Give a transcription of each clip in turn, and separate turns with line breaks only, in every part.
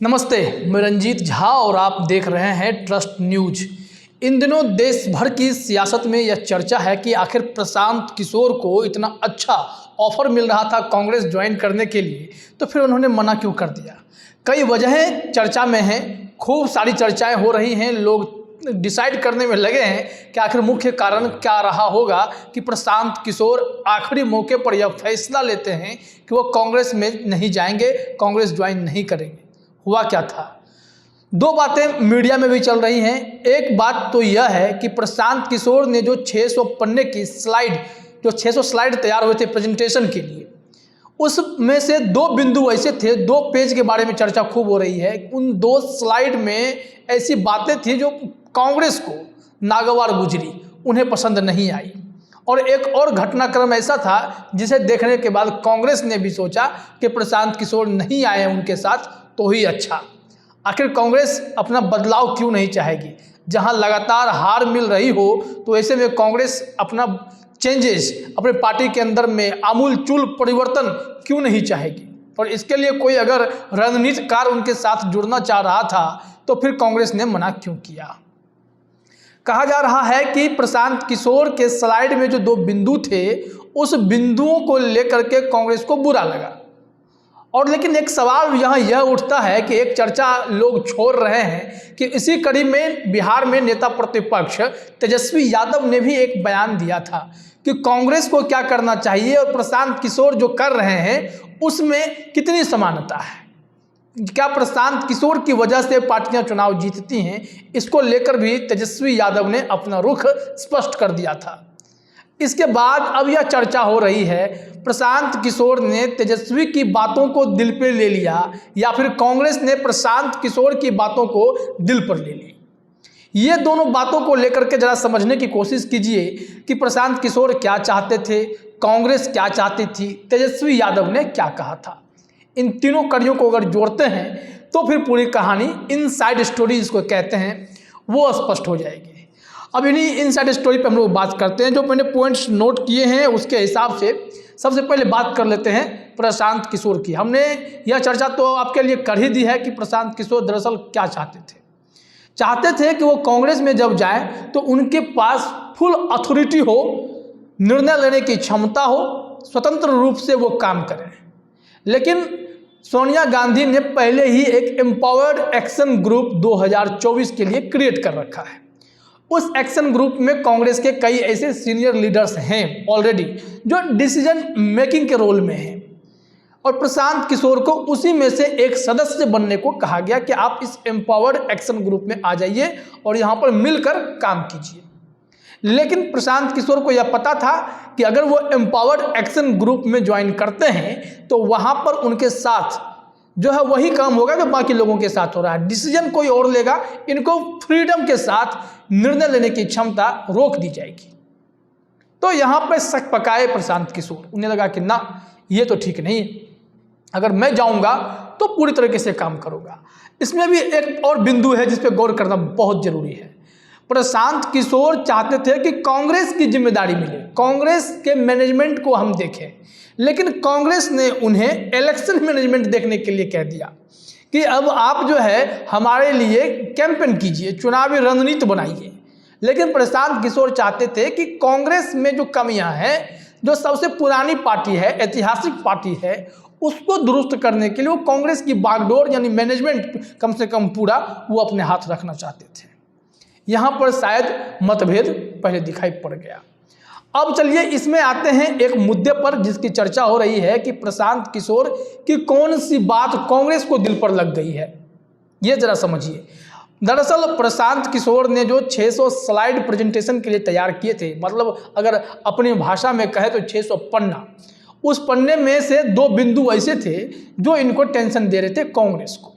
नमस्ते, मैं रंजीत झा और आप देख रहे हैं ट्रस्ट न्यूज। इन दिनों देश भर की सियासत में यह चर्चा है कि आखिर प्रशांत किशोर को इतना अच्छा ऑफर मिल रहा था कांग्रेस ज्वाइन करने के लिए, तो फिर उन्होंने मना क्यों कर दिया। कई वजहें चर्चा में हैं, खूब सारी चर्चाएं हो रही हैं, लोग डिसाइड करने में लगे हैं कि आखिर मुख्य कारण क्या रहा होगा कि प्रशांत किशोर आखिरी मौके पर यह फैसला लेते हैं कि वो कांग्रेस में नहीं जाएंगे, कांग्रेस ज्वाइन नहीं करेंगे। हुआ क्या था? दो बातें मीडिया में भी चल रही हैं। एक बात तो यह है कि प्रशांत किशोर ने जो 600 पन्ने की स्लाइड, जो 600 स्लाइड तैयार हुए थे प्रेजेंटेशन के लिए, उसमें से दो बिंदु ऐसे थे, दो पेज के बारे में चर्चा खूब हो रही है। उन दो स्लाइड में ऐसी बातें थी जो कांग्रेस को नागवार गुजरी, उन्हें पसंद नहीं आई। और एक और घटनाक्रम ऐसा था जिसे देखने के बाद कांग्रेस ने भी सोचा कि प्रशांत किशोर नहीं आए उनके साथ तो ही अच्छा। आखिर कांग्रेस अपना बदलाव क्यों नहीं चाहेगी? जहां लगातार हार मिल रही हो तो ऐसे में कांग्रेस अपना चेंजेस अपने पार्टी के अंदर में आमूल चूल परिवर्तन क्यों नहीं चाहेगी? और इसके लिए कोई अगर रणनीतिकार उनके साथ जुड़ना चाह रहा था तो फिर कांग्रेस ने मना क्यों किया? कहा जा रहा है कि प्रशांत किशोर के स्लाइड में जो दो बिंदु थे, उस बिंदुओं को लेकर के कांग्रेस को बुरा लगा। और लेकिन एक सवाल यहाँ यह उठता है कि एक चर्चा लोग छोड़ रहे हैं कि इसी कड़ी में बिहार में नेता प्रतिपक्ष तेजस्वी यादव ने भी एक बयान दिया था कि कांग्रेस को क्या करना चाहिए और प्रशांत किशोर जो कर रहे हैं उसमें कितनी समानता है। क्या प्रशांत किशोर की वजह से पार्टियां चुनाव जीतती हैं? इसको लेकर भी तेजस्वी यादव ने अपना रुख स्पष्ट कर दिया था। इसके बाद अब यह चर्चा हो रही है प्रशांत किशोर ने तेजस्वी की बातों को दिल पे ले लिया या फिर कांग्रेस ने प्रशांत किशोर की बातों को दिल पर ले ली। ये दोनों बातों को लेकर के जरा समझने की कोशिश कीजिए कि प्रशांत किशोर क्या चाहते थे, कांग्रेस क्या चाहती थी, तेजस्वी यादव ने क्या कहा था। इन तीनों कड़ियों को अगर जोड़ते हैं तो फिर पूरी कहानी, इनसाइड स्टोरी इसको कहते हैं, वो स्पष्ट हो जाएगी। अब इन्हीं इनसाइड स्टोरी पे हम लोग बात करते हैं। जो मैंने पॉइंट्स नोट किए हैं उसके हिसाब से सबसे पहले बात कर लेते हैं प्रशांत किशोर की। हमने यह चर्चा तो आपके लिए कर ही दी है कि प्रशांत किशोर दरअसल क्या चाहते थे। चाहते थे कि वो कांग्रेस में जब जाए तो उनके पास फुल अथॉरिटी हो, निर्णय लेने की क्षमता हो, स्वतंत्र रूप से वो काम करें। लेकिन सोनिया गांधी ने पहले ही एक एम्पावर्ड एक्शन ग्रुप 2024 के लिए क्रिएट कर रखा है। उस एक्शन ग्रुप में कांग्रेस के कई ऐसे सीनियर लीडर्स हैं ऑलरेडी जो डिसीजन मेकिंग के रोल में हैं, और प्रशांत किशोर को उसी में से एक सदस्य बनने को कहा गया कि आप इस एम्पावर्ड एक्शन ग्रुप में आ जाइए और यहाँ पर मिलकर काम कीजिए। लेकिन प्रशांत किशोर को यह पता था कि अगर वो एम्पावर्ड एक्शन ग्रुप में ज्वाइन करते हैं तो वहाँ पर उनके साथ जो है वही काम होगा जो बाकी लोगों के साथ हो रहा है, डिसीजन कोई और लेगा, इनको फ्रीडम के साथ निर्णय लेने की क्षमता रोक दी जाएगी। तो यहाँ पर शक पकाए प्रशांत किशोर, उन्हें लगा कि ना, ये तो ठीक नहीं है, अगर मैं जाऊंगा तो पूरी तरीके से काम करूंगा। इसमें भी एक और बिंदु है जिस पर गौर करना बहुत जरूरी है। प्रशांत किशोर चाहते थे कि कांग्रेस की जिम्मेदारी मिले, कांग्रेस के मैनेजमेंट को हम देखें, लेकिन कांग्रेस ने उन्हें इलेक्शन मैनेजमेंट देखने के लिए कह दिया कि अब आप जो है हमारे लिए कैंपेन कीजिए, चुनावी रणनीति बनाइए। लेकिन प्रशांत किशोर चाहते थे कि कांग्रेस में जो कमियां हैं, जो सबसे पुरानी पार्टी है, ऐतिहासिक पार्टी है, उसको दुरुस्त करने के लिए वो कांग्रेस की बागडोर यानी मैनेजमेंट कम से कम पूरा वो अपने हाथ रखना चाहते थे। यहाँ पर शायद मतभेद पहले दिखाई पड़ गया। अब चलिए इसमें आते हैं एक मुद्दे पर जिसकी चर्चा हो रही है कि प्रशांत किशोर की कौन सी बात कांग्रेस को दिल पर लग गई है, ये जरा समझिए। दरअसल प्रशांत किशोर ने जो 600 स्लाइड प्रेजेंटेशन के लिए तैयार किए थे, मतलब अगर अपनी भाषा में कहे तो 600 पन्ना, उस पन्ने में से दो बिंदु ऐसे थे जो इनको टेंशन दे रहे थे कांग्रेस को।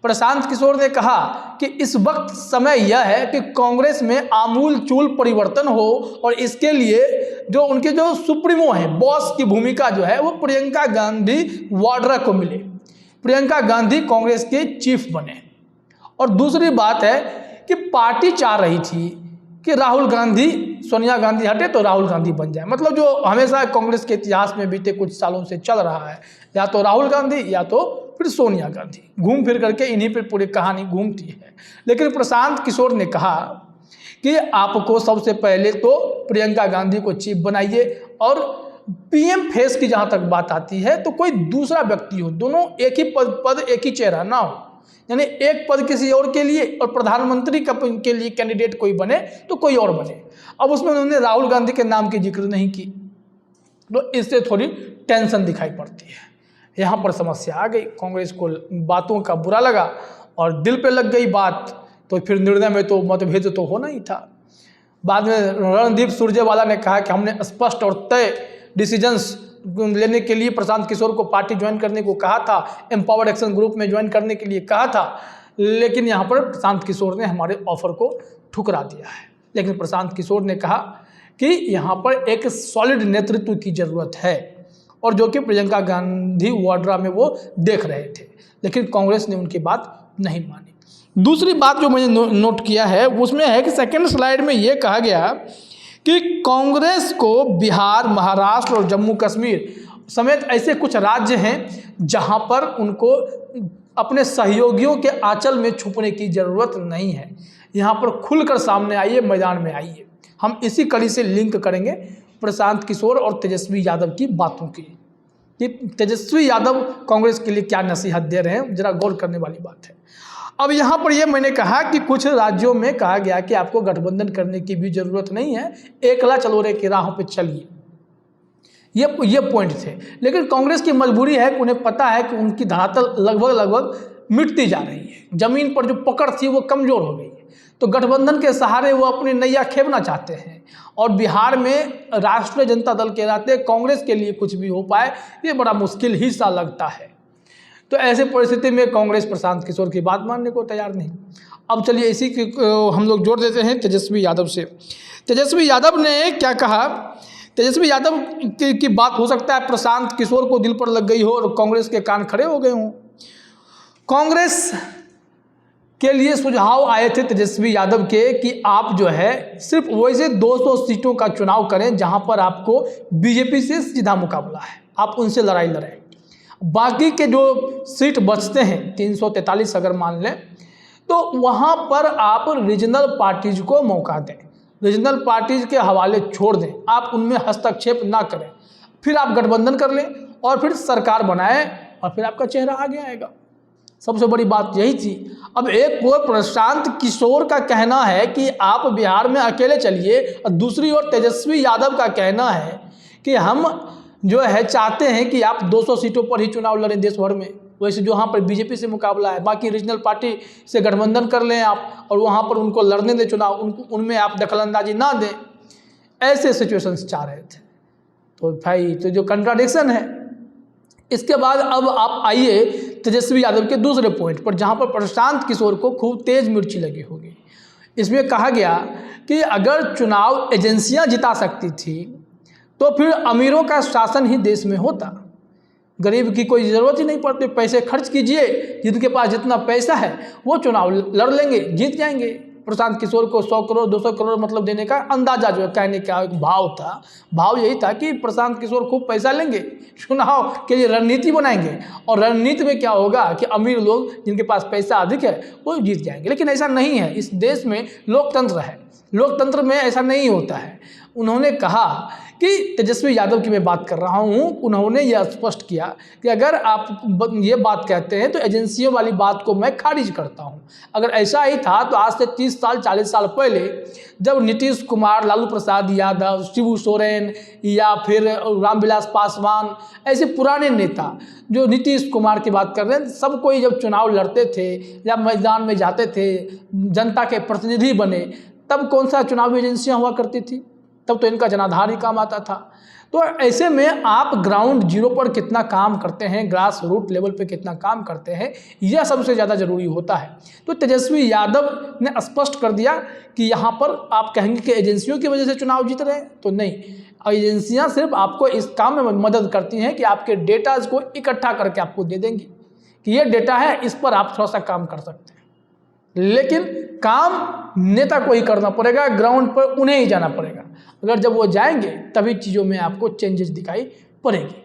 प्रशांत किशोर ने कहा कि इस वक्त समय यह है कि कांग्रेस में आमूल चूल परिवर्तन हो और इसके लिए जो उनके जो सुप्रीमो हैं, बॉस की भूमिका जो है वो प्रियंका गांधी वाड्रा को मिले, प्रियंका गांधी कांग्रेस के चीफ बने। और दूसरी बात है कि पार्टी चाह रही थी कि राहुल गांधी, सोनिया गांधी हटे तो राहुल गांधी बन जाए, मतलब जो हमेशा कांग्रेस के इतिहास में बीते कुछ सालों से चल रहा है, या तो राहुल गांधी या तो फिर सोनिया गांधी, घूम फिर करके इन्हीं पर पूरी कहानी घूमती है। लेकिन प्रशांत किशोर ने कहा कि आपको सबसे पहले तो प्रियंका गांधी को चीफ बनाइए, और पीएम फेस की जहाँ तक बात आती है तो कोई दूसरा व्यक्ति हो, दोनों एक ही पद एक ही चेहरा ना हो, यानी एक पद किसी और के लिए और प्रधानमंत्री के लिए कैंडिडेट कोई बने तो कोई और बने। अब उसमें उन्होंने राहुल गांधी के नाम की जिक्र नहीं की, तो इससे थोड़ी टेंशन दिखाई पड़ती है। यहाँ पर समस्या आ गई, कांग्रेस को बातों का बुरा लगा और दिल पे लग गई बात, तो फिर निर्णय में तो मतभेद तो होना ही था। बाद में रणदीप सुरजेवाला ने कहा कि हमने स्पष्ट और तय डिसीजंस लेने के लिए प्रशांत किशोर को पार्टी ज्वाइन करने को कहा था, एम्पावर्ड एक्शन ग्रुप में ज्वाइन करने के लिए कहा था, लेकिन यहाँ पर प्रशांत किशोर ने हमारे ऑफर को ठुकरा दिया है। लेकिन प्रशांत किशोर ने कहा कि यहाँ पर एक सॉलिड नेतृत्व की ज़रूरत है, और जो कि प्रियंका गांधी वाड्रा में वो देख रहे थे, लेकिन कांग्रेस ने उनकी बात नहीं मानी। दूसरी बात जो मैंने नोट किया है उसमें है कि सेकंड स्लाइड में ये कहा गया कि कांग्रेस को बिहार, महाराष्ट्र और जम्मू कश्मीर समेत ऐसे कुछ राज्य हैं जहां पर उनको अपने सहयोगियों के आंचल में छुपने की ज़रूरत नहीं है। यहां पर खुलकर सामने आइए, मैदान में आइए। हम इसी कड़ी से लिंक करेंगे प्रशांत किशोर और तेजस्वी यादव की बातों की, कि तेजस्वी यादव कांग्रेस के लिए क्या नसीहत दे रहे हैं, जरा गौर करने वाली बात है। अब यहाँ पर ये मैंने कहा कि कुछ राज्यों में कहा गया कि आपको गठबंधन करने की भी ज़रूरत नहीं है, एकला चलोरे की राहों पे चलिए, ये पॉइंट थे। लेकिन कांग्रेस की मजबूरी है कि उन्हें पता है कि उनकी धरातल लगभग मिटती जा रही है, ज़मीन पर जो पकड़ थी वो कमज़ोर हो गई है, तो गठबंधन के सहारे वो अपनी नैया खेपना चाहते हैं। और बिहार में राष्ट्रीय जनता दल के नाते कांग्रेस के लिए कुछ भी हो पाए ये बड़ा मुश्किल ही सा लगता है। तो ऐसे परिस्थिति में कांग्रेस प्रशांत किशोर की बात मानने को तैयार नहीं। अब चलिए इसी की हम लोग जोड़ देते हैं तेजस्वी यादव से। तेजस्वी यादव ने क्या कहा? तेजस्वी यादव की बात हो सकता है प्रशांत किशोर को दिल पर लग गई हो और कांग्रेस के कान खड़े हो गए हों। कांग्रेस के लिए सुझाव आए थे तेजस्वी यादव के कि आप जो है सिर्फ वैसे 200 सीटों का चुनाव करें जहां पर आपको बीजेपी से सीधा मुकाबला है, आप उनसे लड़ाई लड़ें। बाकी के जो सीट बचते हैं 343 अगर मान लें, तो वहां पर आप रीजनल पार्टीज को मौका दें, रीजनल पार्टीज के हवाले छोड़ दें, आप उनमें हस्तक्षेप ना करें, फिर आप गठबंधन कर लें और फिर सरकार बनाएं और फिर आपका चेहरा आगे आएगा। सबसे बड़ी बात यही थी। अब एक ओर प्रशांत किशोर का कहना है कि आप बिहार में अकेले चलिए, और दूसरी ओर तेजस्वी यादव का कहना है कि हम जो है चाहते हैं कि आप 200 सीटों पर ही चुनाव लड़ें देश भर में, वैसे जो वहाँ पर बीजेपी से मुकाबला है, बाकी रीजनल पार्टी से गठबंधन कर लें आप और वहाँ पर उनको लड़ने दें चुनाव, उनमें आप दखलंदाजी ना दें। ऐसे सिचुएशंस चाह रहे थे। तो भाई तो जो कंट्राडिक्शन है। इसके बाद अब आप आइए तेजस्वी यादव के दूसरे पॉइंट पर, जहाँ पर प्रशांत किशोर को खूब तेज मिर्ची लगी होगी। इसमें कहा गया कि अगर चुनाव एजेंसियाँ जिता सकती थी तो फिर अमीरों का शासन ही देश में होता, गरीब की कोई ज़रूरत ही नहीं पड़ती। पैसे खर्च कीजिए, जिनके पास जितना पैसा है वो चुनाव लड़ लेंगे, जीत जाएंगे। प्रशांत किशोर को 100 करोड़ 200 करोड़ मतलब देने का अंदाजा जो है कहने का एक भाव था, भाव यही था कि प्रशांत किशोर खूब पैसा लेंगे, चुनाव के लिए रणनीति बनाएंगे और रणनीति में क्या होगा कि अमीर लोग जिनके पास पैसा अधिक है वो जीत जाएंगे। लेकिन ऐसा नहीं है, इस देश में लोकतंत्र है, लोकतंत्र में ऐसा नहीं होता है। उन्होंने कहा कि तेजस्वी यादव की मैं बात कर रहा हूँ, उन्होंने यह स्पष्ट किया कि अगर आप ये बात कहते हैं तो एजेंसियों वाली बात को मैं खारिज करता हूँ। अगर ऐसा ही था तो आज से 30 साल 40 साल पहले जब नीतीश कुमार, लालू प्रसाद यादव, शिबू सोरेन या फिर रामविलास पासवान, ऐसे पुराने नेता जो नीतीश कुमार की बात कर रहे हैं, सब कोई जब चुनाव लड़ते थे या मैदान में जाते थे, जनता के प्रतिनिधि बने, तब कौन सा चुनावी एजेंसियाँ हुआ करती थी? तब तो इनका जनाधार ही काम आता था। तो ऐसे में आप ग्राउंड जीरो पर कितना काम करते हैं, ग्रास रूट लेवल पे कितना काम करते हैं, यह सबसे ज़्यादा ज़रूरी होता है। तो तेजस्वी यादव ने स्पष्ट कर दिया कि यहाँ पर आप कहेंगे कि एजेंसियों की वजह से चुनाव जीत रहे हैं, तो नहीं, एजेंसियाँ सिर्फ आपको इस काम में मदद करती हैं कि आपके डेटाज को इकट्ठा करके आपको दे देंगी कि ये डेटा है, इस पर आप थोड़ा सा काम कर सकते हैं। लेकिन काम नेता को ही करना पड़ेगा, ग्राउंड पर उन्हें ही जाना पड़ेगा। अगर जब वो जाएंगे तभी चीज़ों में आपको चेंजेस दिखाई पड़ेगी।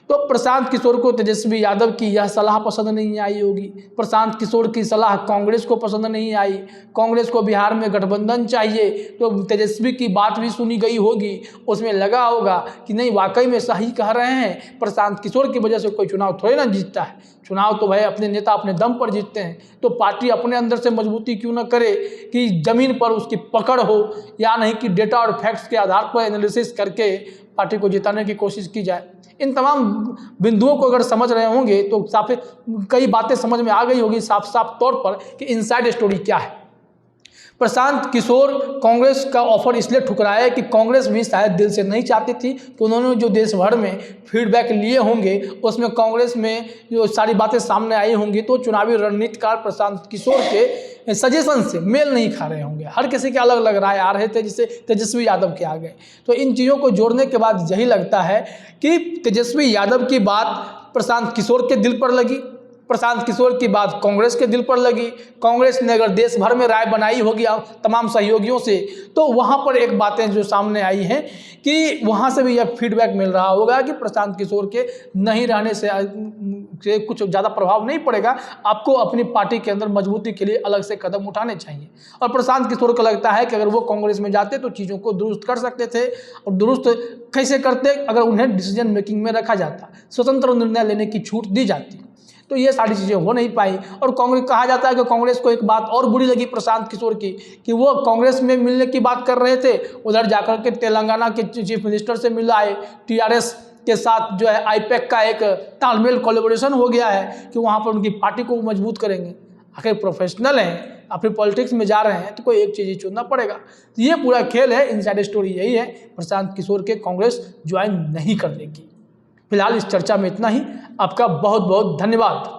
तो प्रशांत किशोर को तेजस्वी यादव की यह सलाह पसंद नहीं आई होगी। प्रशांत किशोर की सलाह कांग्रेस को पसंद नहीं आई। कांग्रेस को बिहार में गठबंधन चाहिए, तो तेजस्वी की बात भी सुनी गई होगी। उसमें लगा होगा कि नहीं, वाकई में सही कह रहे हैं, प्रशांत किशोर की वजह से कोई चुनाव थोड़े ना जीतता है। चुनाव तो भाई अपने नेता अपने दम पर जीतते हैं। तो पार्टी अपने अंदर से मजबूती क्यों ना करे कि ज़मीन पर उसकी पकड़ हो, या नहीं कि डेटा और फैक्ट्स के आधार पर एनालिसिस करके पार्टी को जिताने की कोशिश की जाए। इन तमाम बिंदुओं को अगर समझ रहे होंगे तो साफ कई बातें समझ में आ गई होगी साफ साफ तौर पर कि इनसाइड स्टोरी क्या है। प्रशांत किशोर कांग्रेस का ऑफर इसलिए ठुकराया कि कांग्रेस भी शायद दिल से नहीं चाहती थी कि उन्होंने जो देश भर में फीडबैक लिए होंगे उसमें कांग्रेस में जो सारी बातें सामने आई होंगी, तो चुनावी रणनीतिकार प्रशांत किशोर के सजेशन से मेल नहीं खा रहे होंगे। हर किसी के अलग अलग राय आ रहे थे, जिससे तेजस्वी यादव के आ गए। तो इन चीज़ों को जोड़ने के बाद यही लगता है कि तेजस्वी यादव की बात प्रशांत किशोर के दिल पर लगी, प्रशांत किशोर की बात कांग्रेस के दिल पर लगी। कांग्रेस ने अगर देश भर में राय बनाई होगी तमाम सहयोगियों से, तो वहाँ पर एक बातें जो सामने आई हैं कि वहाँ से भी यह फीडबैक मिल रहा होगा कि प्रशांत किशोर के नहीं रहने से कुछ ज़्यादा प्रभाव नहीं पड़ेगा। आपको अपनी पार्टी के अंदर मजबूती के लिए अलग से कदम उठाने चाहिए। और प्रशांत किशोर को लगता है कि अगर वो कांग्रेस में जाते तो चीज़ों को दुरुस्त कर सकते थे। और दुरुस्त कैसे करते? अगर उन्हें डिसीजन मेकिंग में रखा जाता, स्वतंत्र निर्णय लेने की छूट दी जाती। तो ये सारी चीज़ें हो नहीं पाई। और कांग्रेस, कहा जाता है कि कांग्रेस को एक बात और बुरी लगी प्रशांत किशोर की कि वो कांग्रेस में मिलने की बात कर रहे थे, उधर जाकर के तेलंगाना के चीफ मिनिस्टर से मिल आए। टीआरएस के साथ जो है आईपैक का एक तालमेल कोलैबोरेशन हो गया है कि वहाँ पर उनकी पार्टी को मजबूत करेंगे। आखिर प्रोफेशनल हैं, अपनी पॉलिटिक्स में जा रहे हैं, तो कोई एक चीज़ ही चुनना पड़ेगा। तो ये पूरा खेल है। इनसाइड स्टोरी यही है, प्रशांत किशोर के कांग्रेस ज्वाइन नहीं करने की। फिलहाल इस चर्चा में इतना ही। आपका बहुत बहुत धन्यवाद।